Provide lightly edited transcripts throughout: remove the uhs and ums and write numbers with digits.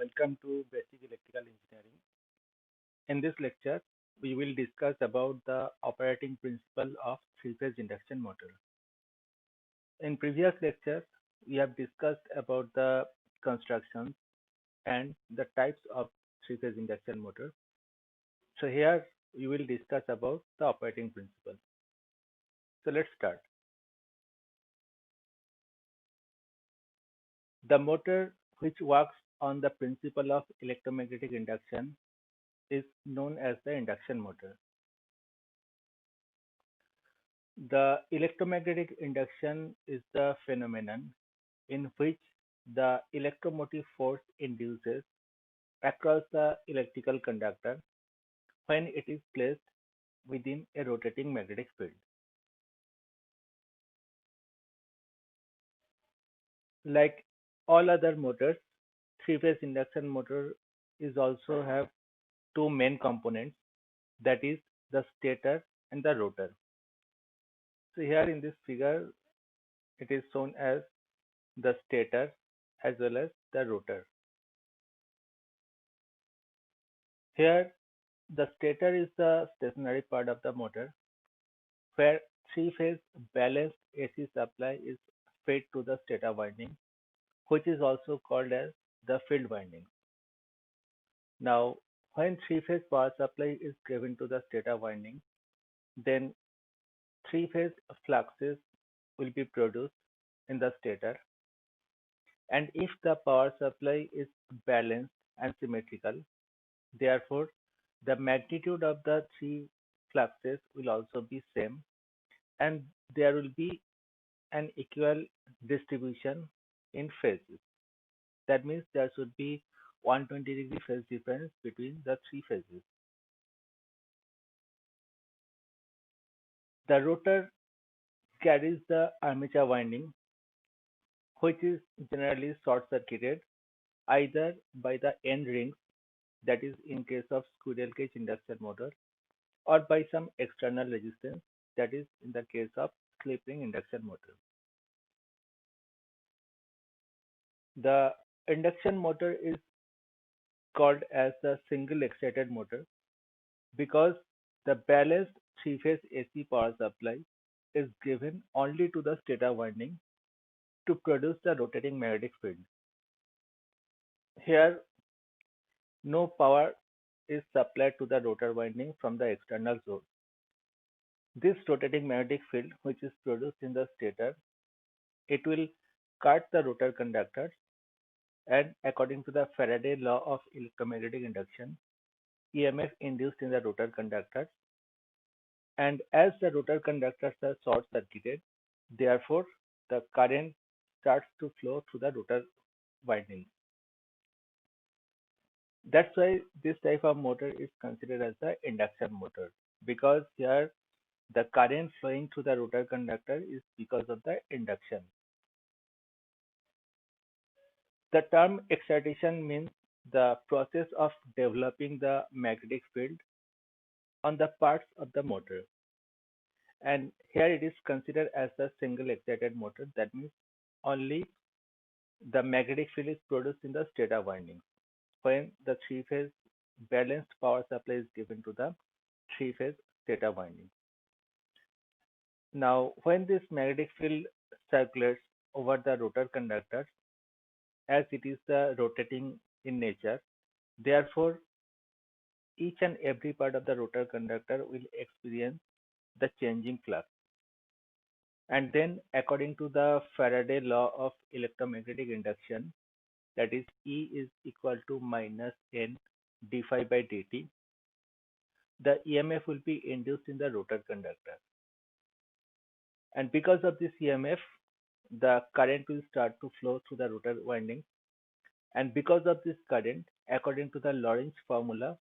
welcome to Basic Electrical Engineering. In this lecture, we will discuss about the operating principle of three-phase induction motor. In previous lectures, we have discussed about the constructions and the types of three-phase induction motor. So here we will discuss about the operating principle. So let's start. The motor which works on the principle of electromagnetic induction is known as the induction motor. The electromagnetic induction is the phenomenon in which the electromotive force induces across the electrical conductor when it is placed within a rotating magnetic field. Like all other motors, three-phase induction motor is also have two main components, that is the stator and the rotor. So here in this figure, it is shown as the stator as well as the rotor. Here, the stator is the stationary part of the motor where three-phase balanced AC supply is fed to the stator winding, which is also called as the field winding. Now, when three-phase power supply is given to the stator winding, then three-phase fluxes will be produced in the stator. And if the power supply is balanced and symmetrical, therefore the magnitude of the three fluxes will also be same, and there will be an equal distribution in phases. That means there should be 120-degree phase difference between the three phases. The rotor carries the armature winding, which is generally short-circuited either by the end rings, that is in case of squirrel cage induction motor, or by some external resistance, that is in the case of slip ring induction motor. The induction motor is called as the single excited motor because the balanced three-phase AC power supply is given only to the stator winding to produce the rotating magnetic field. Here, no power is supplied to the rotor winding from the external source. This rotating magnetic field, which is produced in the stator, it will cut the rotor conductors, and according to the Faraday law of electromagnetic induction, EMF induced in the rotor conductors, and as the rotor conductors are short circuited, therefore the current starts to flow through the rotor windings. That's why this type of motor is considered as the induction motor, because here the current flowing through the rotor conductor is because of the induction. The term excitation means the process of developing the magnetic field on the parts of the motor. And here it is considered as a single excited motor. That means only the magnetic field is produced in the stator winding when the three-phase balanced power supply is given to the three-phase stator winding. Now, when this magnetic field circulates over the rotor conductors, as it is the rotating in nature, therefore each and every part of the rotor conductor will experience the changing flux. And then according to the Faraday law of electromagnetic induction, that is E is equal to minus N d phi by dt, the EMF will be induced in the rotor conductor. And because of this EMF, the current will start to flow through the rotor winding. And because of this current, according to the Lorentz formula,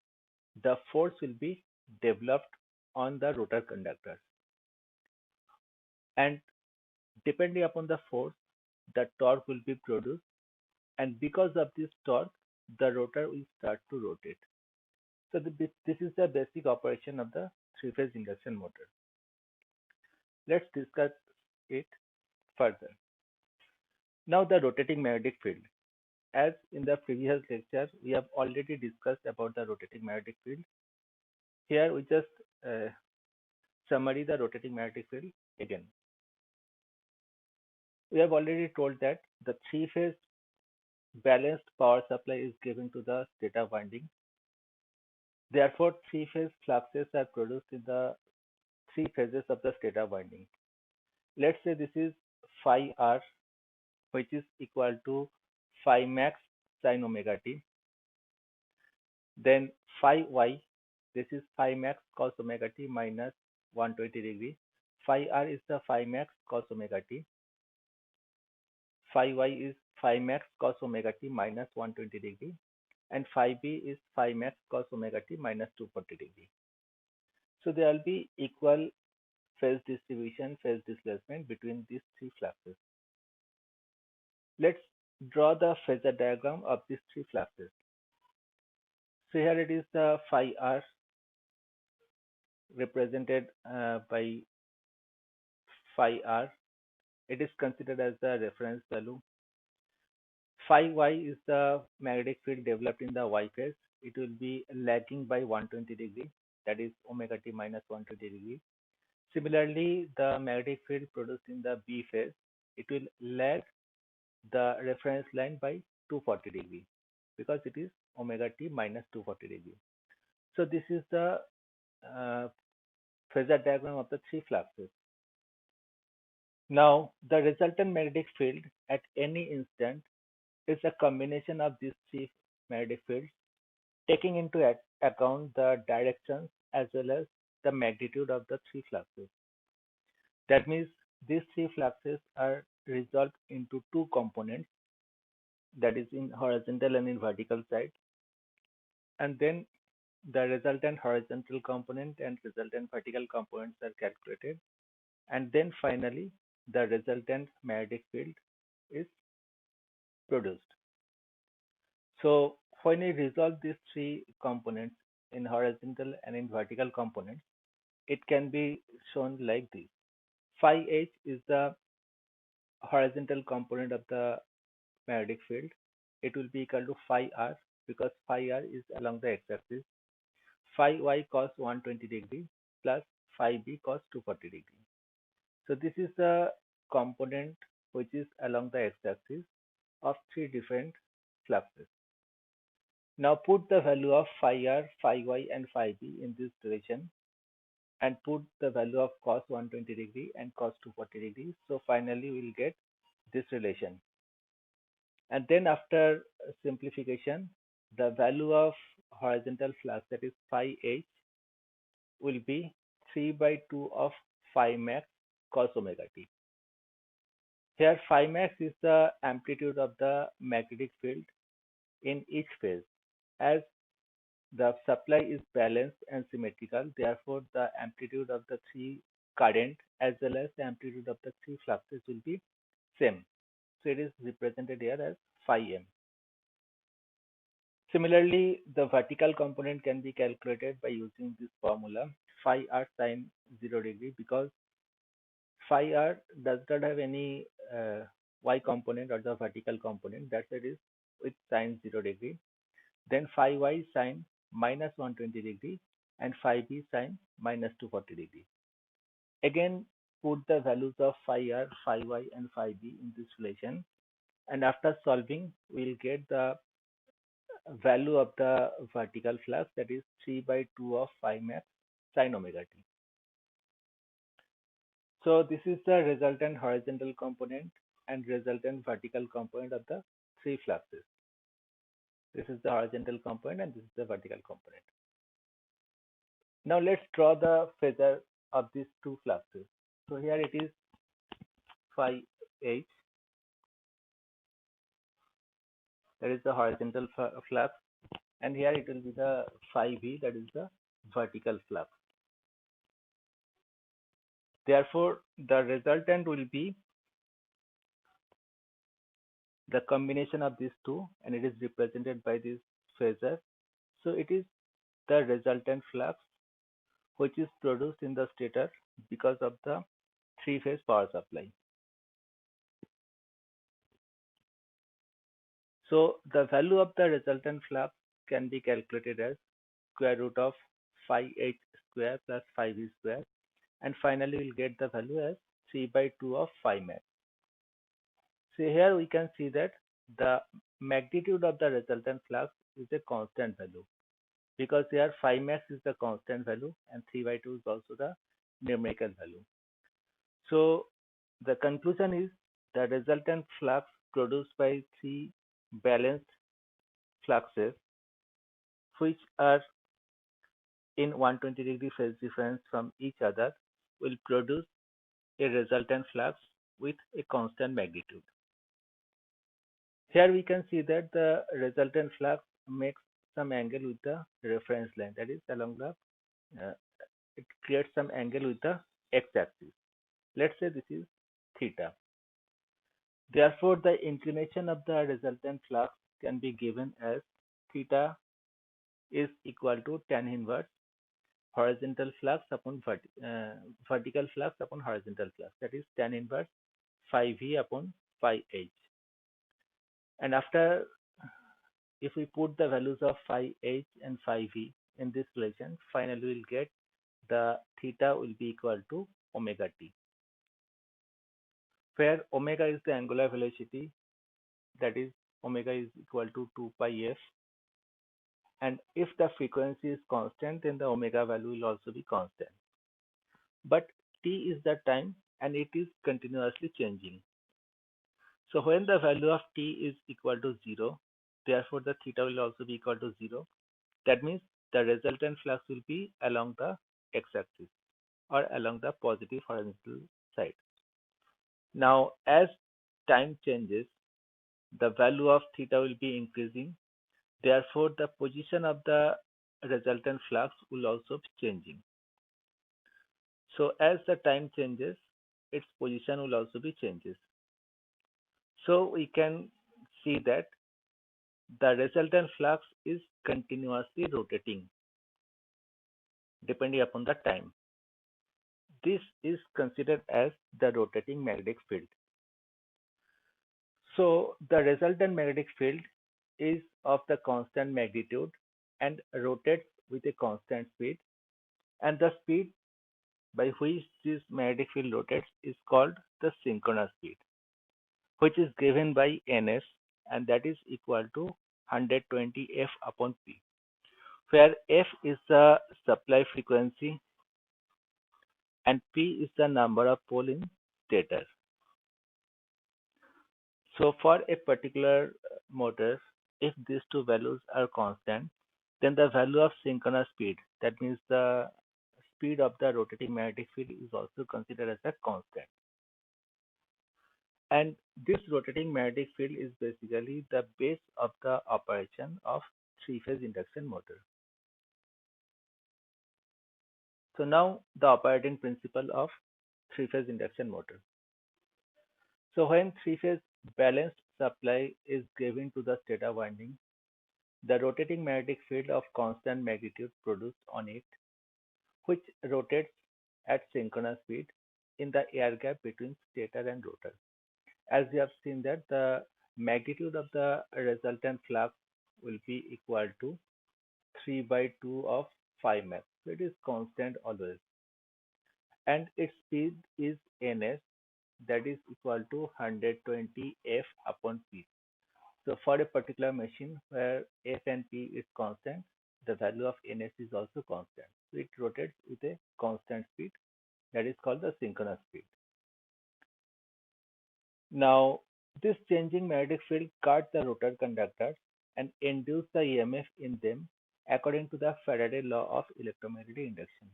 the force will be developed on the rotor conductors. And depending upon the force, the torque will be produced. And because of this torque, the rotor will start to rotate. So this is the basic operation of the three-phase induction motor. Let's discuss it further. Now the rotating magnetic field. As in the previous lecture, we have already discussed about the rotating magnetic field. Here we just uh, summary the rotating magnetic field again. We have already told that the three-phase balanced power supply is given to the stator winding. Therefore, three-phase fluxes are produced in the three phases of the stator winding. Let's say this is phi r, which is equal to phi max sin omega t. Then phi y, this is phi max cos omega t minus 120 degree. Phi r is the phi max cos omega t. Phi y is phi max cos omega t minus 120 degree. And phi b is phi max cos omega t minus 240 degree. So there will be equal phase distribution, phase displacement between these three fluxes. Let's draw the phasor diagram of these three fluxes. So here it is the phi r represented by phi r. It is considered as the reference value. Phi y is the magnetic field developed in the y phase. It will be lagging by 120 degree, that is omega t minus 120 degree. Similarly, the magnetic field produced in the b phase, it will lag the reference line by 240 degree because it is omega t minus 240 degree. So this is the uh, phasor diagram of the three fluxes. Now, the resultant magnetic field at any instant is a combination of these three magnetic fields, taking into account the directions as well as the magnitude of the three fluxes. That means these three fluxes are resolved into two components, that is in horizontal and in vertical side, and then the resultant horizontal component and resultant vertical components are calculated, and then finally the resultant magnetic field is produced. So when we resolve these three components in horizontal and in vertical components, it can be shown like this. Phi h is the horizontal component of the magnetic field. It will be equal to phi r because phi r is along the x-axis. Phi y cos 120 degree plus phi b cos 240 degree. So this is the component which is along the x-axis of three different fluxes. Now put the value of phi r, phi y and phi b in this direction and put the value of cos 120 degree and cos 240 degree. So finally we will get this relation. And then after simplification, the value of horizontal flux, that is phi h, will be 3 by 2 of phi max cos omega t. Here phi max is the amplitude of the magnetic field in each phase. As the supply is balanced and symmetrical, therefore the amplitude of the three current as well as the amplitude of the three fluxes will be same. So it is represented here as phi m. Similarly, the vertical component can be calculated by using this formula phi r sin 0 degree, because phi r does not have any y component or the vertical component, that's why it is with sin 0 degree. Then phi y sin minus 120 degree and phi b sin minus 240 degree. Again, put the values of phi r, phi y and phi b in this relation, and after solving we will get the value of the vertical flux, that is 3 by 2 of phi max sin omega t. So this is the resultant horizontal component and resultant vertical component of the three fluxes. This is the horizontal component and this is the vertical component. Now let's draw the phasor of these two fluxes. So here it is phi h, that is the horizontal flux, and here it will be the phi b, that is the vertical flux. Therefore, the resultant will be the combination of these two, and it is represented by this phasor. So it is the resultant flux which is produced in the stator because of the three-phase power supply. So the value of the resultant flux can be calculated as square root of phi h square plus phi v square, and finally we'll get the value as 3 by 2 of phi max. So here we can see that the magnitude of the resultant flux is a constant value, because here phi max is the constant value and 3 by 2 is also the numerical value. So the conclusion is the resultant flux produced by three balanced fluxes, which are in 120-degree phase difference from each other, will produce a resultant flux with a constant magnitude. Here we can see that the resultant flux makes some angle with the reference line, that is along the uh, it creates some angle with the x-axis. Let's say this is theta. Therefore, the inclination of the resultant flux can be given as theta is equal to tan inverse horizontal flux upon vertical flux upon horizontal flux, that is tan inverse phi v upon phi h. And after, if we put the values of phi h and phi v in this relation, finally we'll get the theta will be equal to omega t, where omega is the angular velocity, that is omega is equal to 2 pi f, and if the frequency is constant, then the omega value will also be constant. But t is the time and it is continuously changing. So when the value of t is equal to 0, therefore the theta will also be equal to 0. That means the resultant flux will be along the x-axis or along the positive horizontal side. Now, as time changes, the value of theta will be increasing. Therefore, the position of the resultant flux will also be changing. So as the time changes, its position will also be changes. So we can see that the resultant flux is continuously rotating depending upon the time. This is considered as the rotating magnetic field. So the resultant magnetic field is of the constant magnitude and rotates with a constant speed, and the speed by which this magnetic field rotates is called the synchronous speed, which is given by ns, and that is equal to 120 f upon p, where f is the supply frequency and p is the number of pole in stator. So for a particular motor, if these two values are constant, then the value of synchronous speed, that means the speed of the rotating magnetic field, is also considered as a constant. And this rotating magnetic field is basically the base of the operation of three-phase induction motor. So now the operating principle of three-phase induction motor. So when three-phase balanced supply is given to the stator winding, the rotating magnetic field of constant magnitude produced on it, which rotates at synchronous speed in the air gap between stator and rotor. As we have seen that the magnitude of the resultant flux will be equal to 3 by 2 of phi max. So it is constant always. And its speed is ns, that is equal to 120 f upon p. So for a particular machine where f and p is constant, the value of ns is also constant. So it rotates with a constant speed, that is called the synchronous speed. Now, this changing magnetic field cuts the rotor conductors and induce the EMF in them according to the Faraday law of electromagnetic induction.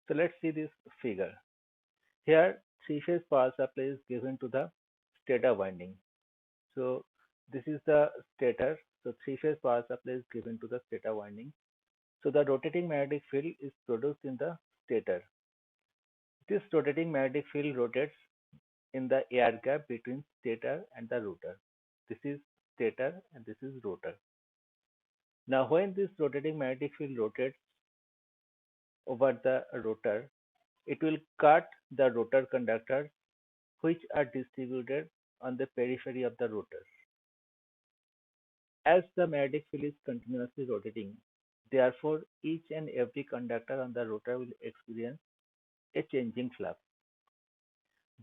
So let's see this figure. Here, three-phase power supply is given to the stator winding. So this is the stator. So three-phase power supply is given to the stator winding. So the rotating magnetic field is produced in the stator. This rotating magnetic field rotates in the air gap between stator and the rotor. This is stator and this is rotor. Now when this rotating magnetic field rotates over the rotor, it will cut the rotor conductors, which are distributed on the periphery of the rotor. As the magnetic field is continuously rotating, therefore each and every conductor on the rotor will experience a changing flux.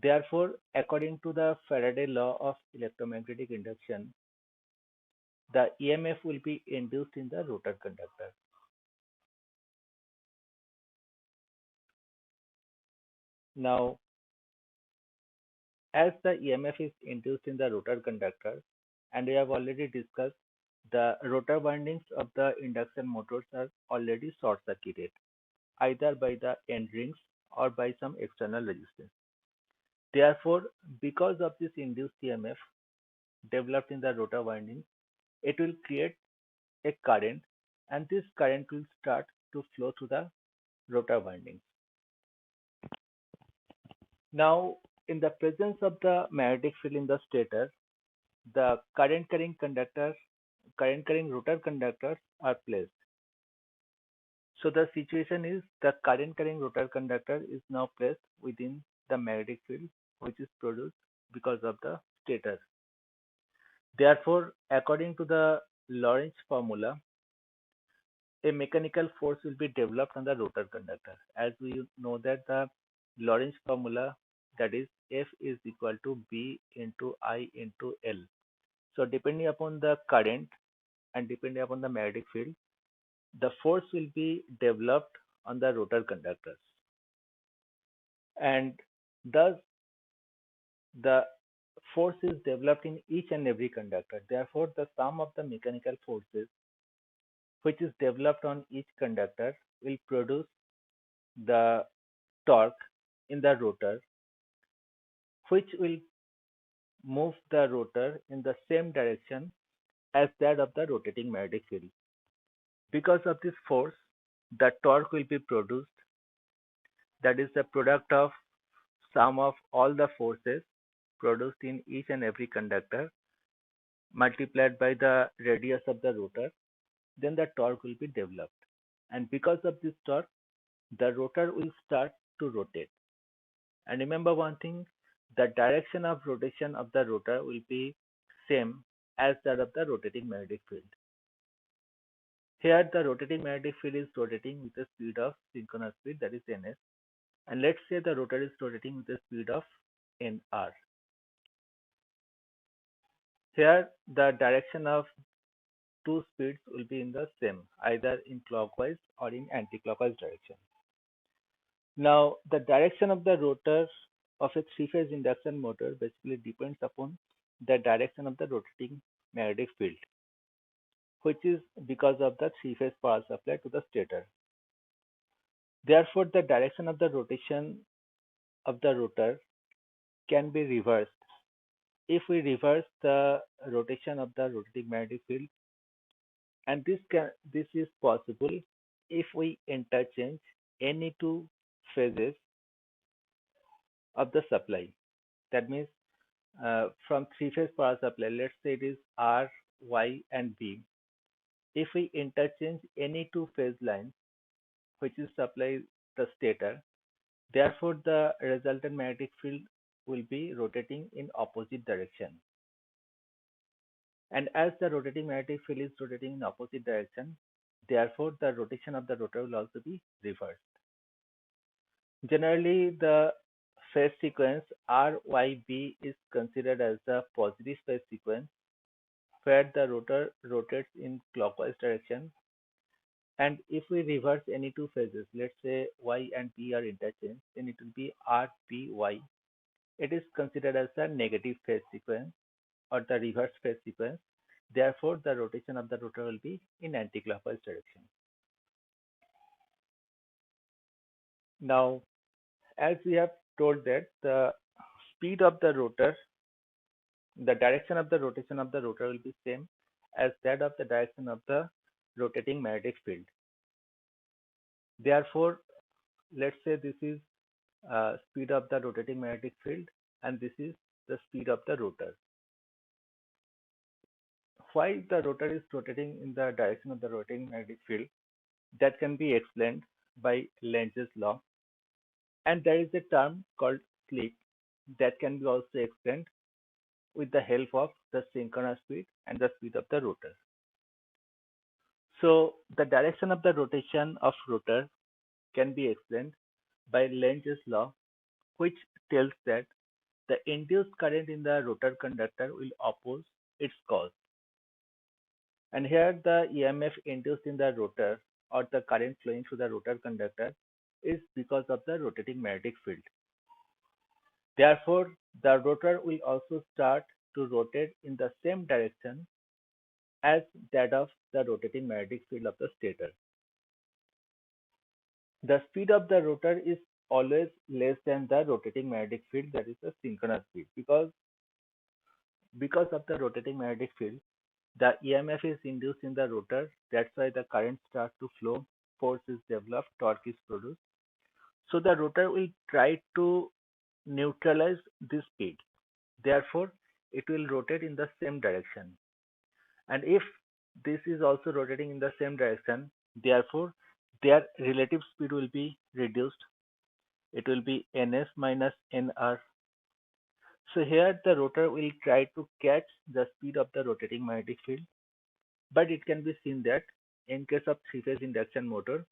Therefore, according to the Faraday law of electromagnetic induction, the EMF will be induced in the rotor conductor. Now, as the EMF is induced in the rotor conductor, and we have already discussed, the rotor windings of the induction motors are already short circuited, either by the end rings or by some external resistance. Therefore, because of this induced EMF developed in the rotor windings, it will create a current, and this current will start to flow through the rotor windings. Now, in the presence of the magnetic field in the stator, the current carrying rotor conductors are placed. So the situation is the current carrying rotor conductor is now placed within the magnetic field which is produced because of the stator. Therefore, according to the Lorentz formula, a mechanical force will be developed on the rotor conductor. As we know that the Lorentz formula, that is F is equal to B into I into L. So depending upon the current and depending upon the magnetic field, the force will be developed on the rotor conductors. And thus the force is developed in each and every conductor. Therefore, the sum of the mechanical forces which is developed on each conductor will produce the torque in the rotor, which will move the rotor in the same direction as that of the rotating magnetic field. Because of this force, the torque will be produced, that is the product of sum of all the forces produced in each and every conductor multiplied by the radius of the rotor, then the torque will be developed. And because of this torque, the rotor will start to rotate. And remember one thing, the direction of rotation of the rotor will be same as that of the rotating magnetic field. Here the rotating magnetic field is rotating with a speed of synchronous speed, that is ns, and let's say the rotor is rotating with a speed of nr. Here the direction of two speeds will be in the same, either in clockwise or in anti-clockwise direction. Now, the direction of the rotor of a three-phase induction motor basically depends upon the direction of the rotating magnetic field, which is because of the three-phase power supply to the stator. Therefore, the direction of the rotation of the rotor can be reversed. If we reverse the rotation of the rotating magnetic field, and this is possible if we interchange any two phases of the supply. That means from three-phase power supply, let's say it is R, Y, and B. If we interchange any two phase lines, which is supply the stator, therefore the resultant magnetic field will be rotating in opposite direction. And as the rotating magnetic field is rotating in opposite direction, therefore the rotation of the rotor will also be reversed. Generally, the phase sequence RYB is considered as the positive phase sequence where the rotor rotates in clockwise direction. And if we reverse any two phases, let's say Y and B are interchanged, then it will be RPY. It is considered as the negative phase sequence or the reverse phase sequence. Therefore, the rotation of the rotor will be in anti-clockwise direction. Now, as we have told that the speed of the rotor, the direction of the rotation of the rotor will be same as that of the direction of the rotating magnetic field. Therefore, let's say this is speed of the rotating magnetic field and this is the speed of the rotor. Why the rotor is rotating in the direction of the rotating magnetic field, that can be explained by Lenz's law. And there is a term called slip that can be also explained with the help of the synchronous speed and the speed of the rotor. So the direction of the rotation of rotor can be explained by Lenz's law, which tells that the induced current in the rotor conductor will oppose its cause. And here the EMF induced in the rotor or the current flowing through the rotor conductor is because of the rotating magnetic field. Therefore, the rotor will also start to rotate in the same direction as that of the rotating magnetic field of the stator. The speed of the rotor is always less than the rotating magnetic field, that is the synchronous speed, because of the rotating magnetic field the EMF is induced in the rotor. That's why the current starts to flow, force is developed, torque is produced. So the rotor will try to neutralize this speed. Therefore, it will rotate in the same direction. And if this is also rotating in the same direction, therefore their relative speed will be reduced. It will be ns minus nr. So here the rotor will try to catch the speed of the rotating magnetic field, but it can be seen that in case of three-phase induction motor,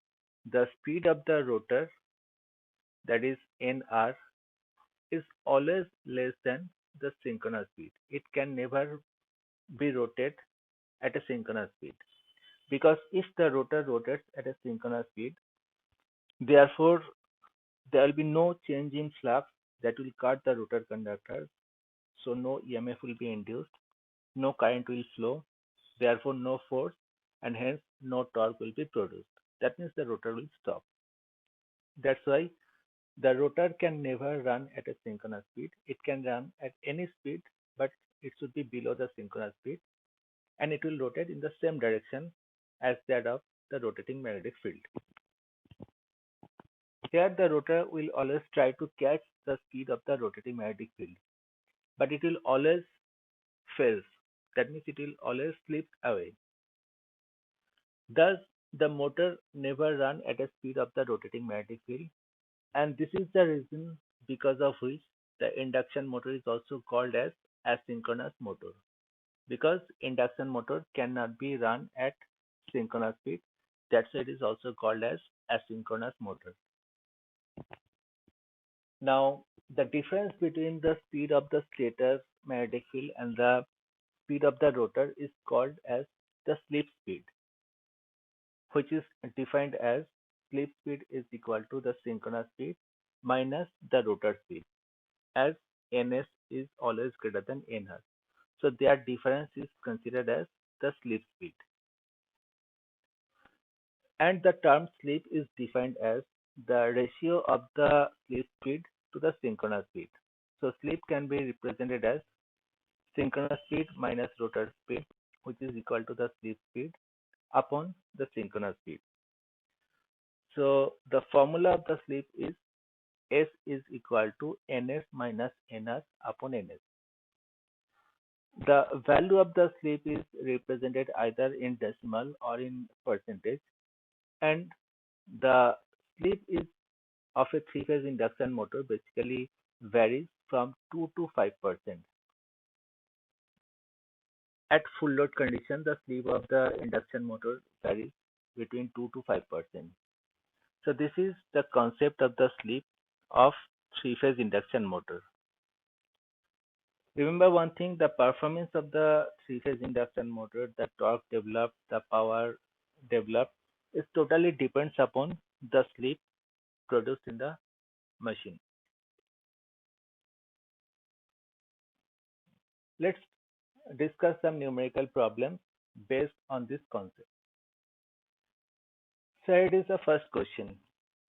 the speed of the rotor, that is nr, is always less than the synchronous speed. It can never be rotated at a synchronous speed, because if the rotor rotates at a synchronous speed, therefore there will be no change in flux that will cut the rotor conductor, so no EMF will be induced, no current will flow, therefore no force, and hence no torque will be produced. That means the rotor will stop. That's why the rotor can never run at a synchronous speed. It can run at any speed, but it should be below the synchronous speed, and it will rotate in the same direction as that of the rotating magnetic field. Here the rotor will always try to catch the speed of the rotating magnetic field, but it will always fail. That means it will always slip away. Thus, the motor never run at a speed of the rotating magnetic field, and this is the reason because of which the induction motor is also called as asynchronous motor, because induction motor cannot be run at synchronous speed. That's why it is also called as asynchronous motor. Now, the difference between the speed of the stator magnetic field and the speed of the rotor is called as the slip speed, which is defined as slip speed is equal to the synchronous speed minus the rotor speed, as ns is always greater than nr. So their difference is considered as the slip speed. And the term slip is defined as the ratio of the slip speed to the synchronous speed. So slip can be represented as synchronous speed minus rotor speed, which is equal to the slip speed upon the synchronous speed. So the formula of the slip is S is equal to ns minus nr upon ns. The value of the slip is represented either in decimal or in percentage, and the slip is of a three-phase induction motor basically varies from 2 to 5%. At full load condition, the slip of the induction motor varies between 2 to 5%. So this is the concept of the slip of three-phase induction motor. Remember one thing, the performance of the three-phase induction motor, the torque developed, the power developed, is totally depends upon the slip produced in the machine. Let's discuss some numerical problems based on this concept. So it is the first question.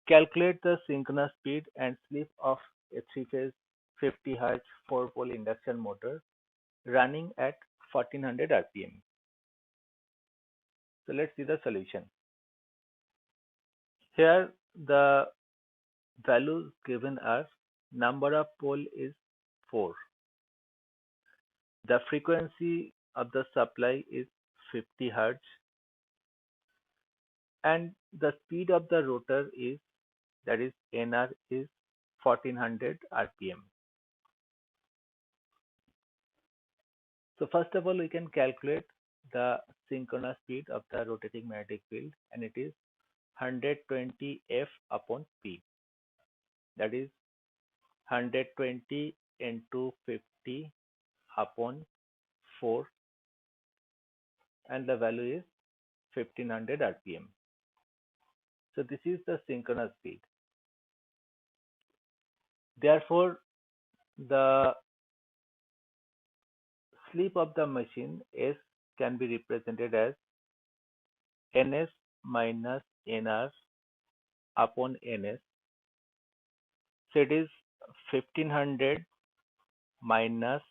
Calculate the synchronous speed and slip of a three-phase 50 Hz 4-pole induction motor running at 1400 RPM. So let's see the solution. Here the values given are number of pole is 4. The frequency of the supply is 50 Hz and the speed of the rotor is, that is NR, is 1400 RPM. So first of all we can calculate the synchronous speed of the rotating magnetic field, and it is 120 F upon P. That is 120 into 50 upon 4, and the value is 1500 rpm. So this is the synchronous speed. Therefore, the sleep of the machine S can be represented as ns minus nr upon ns. So it is 1500 minus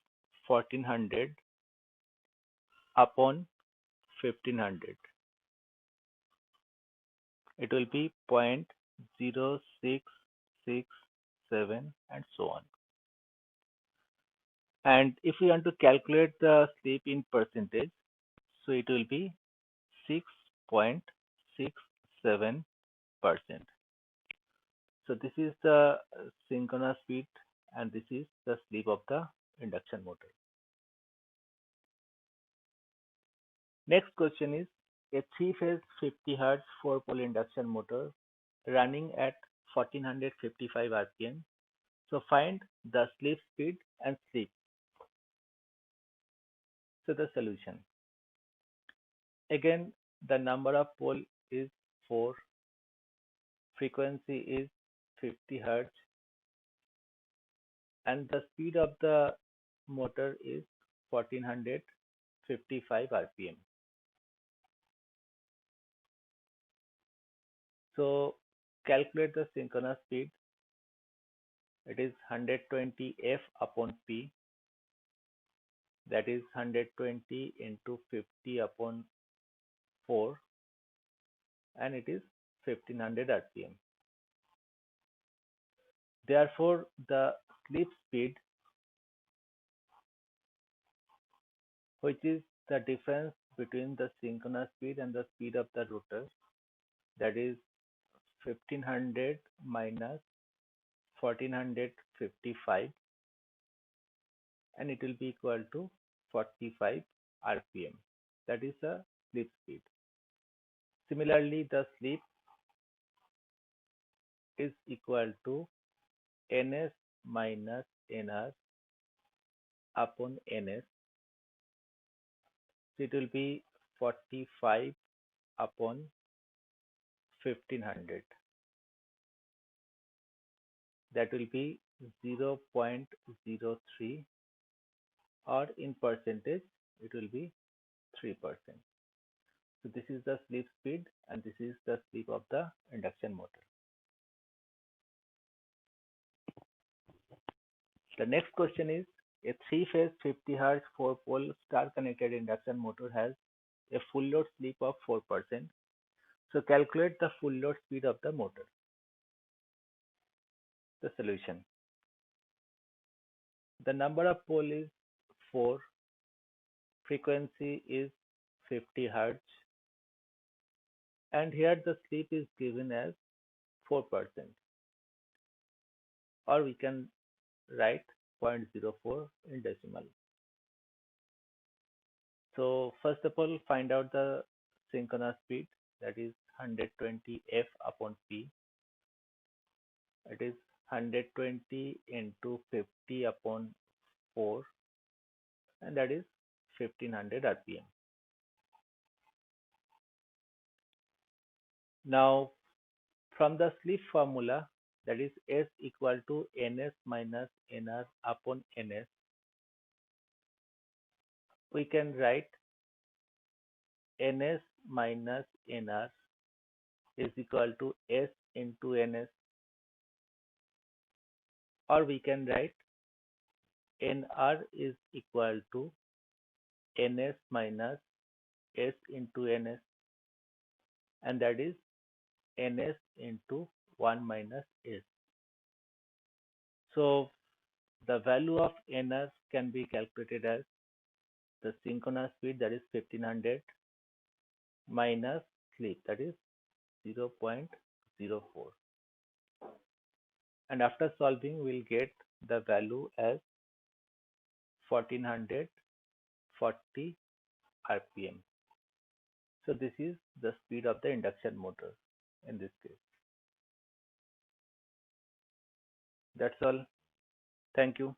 1400 upon 1500. It will be 0.0667 and so on. And if we want to calculate the sleep in percentage, so it will be 6.67%. So this is the synchronous speed, and this is the sleep of the induction motor. Next question is a three-phase 50 Hz 4-pole induction motor running at 1455 rpm. So find the sleep speed and sleep. So the solution. Again, the number of pole is 4, frequency is 50 Hz, and the speed of the motor is 1455 rpm. So calculate the synchronous speed. It is 120 F upon P. That is 120 into 50 upon 4, and it is 1500 rpm. Therefore, the sleep speed, which is the difference between the synchronous speed and the speed of the rotor, that is 1500 minus 1455, and it will be equal to 45 rpm. That is the sleep speed. Similarly, the sleep is equal to ns minus nr upon ns. So it will be 45 upon 1500. That will be 0.03, or in percentage it will be 3%. So this is the sleep speed, and this is the sleep of the induction motor. The next question is a three-phase 50 Hz 4-pole star-connected induction motor has a full load sleep of 4%. So calculate the full load speed of the motor. The solution. The number of pole is 4, frequency is 50 Hz, and here the sleep is given as 4%, or we can write 0.04 in decimal. So first of all, find out the synchronous speed, that is 120 F upon P. It is 120 into 50 upon 4, and that is 1500 rpm. Now from the sleep formula, that is S equal to ns minus nr upon ns, we can write ns minus nr is equal to S into ns, or we can write nr is equal to ns minus S into ns, and that is ns into 1 minus S. So the value of nr can be calculated as the synchronous speed, that is 1500, minus sleep, that is 0.04, and after solving we'll get the value as 1440 RPM. So this is the speed of the induction motor in this case. That's all. Thank you.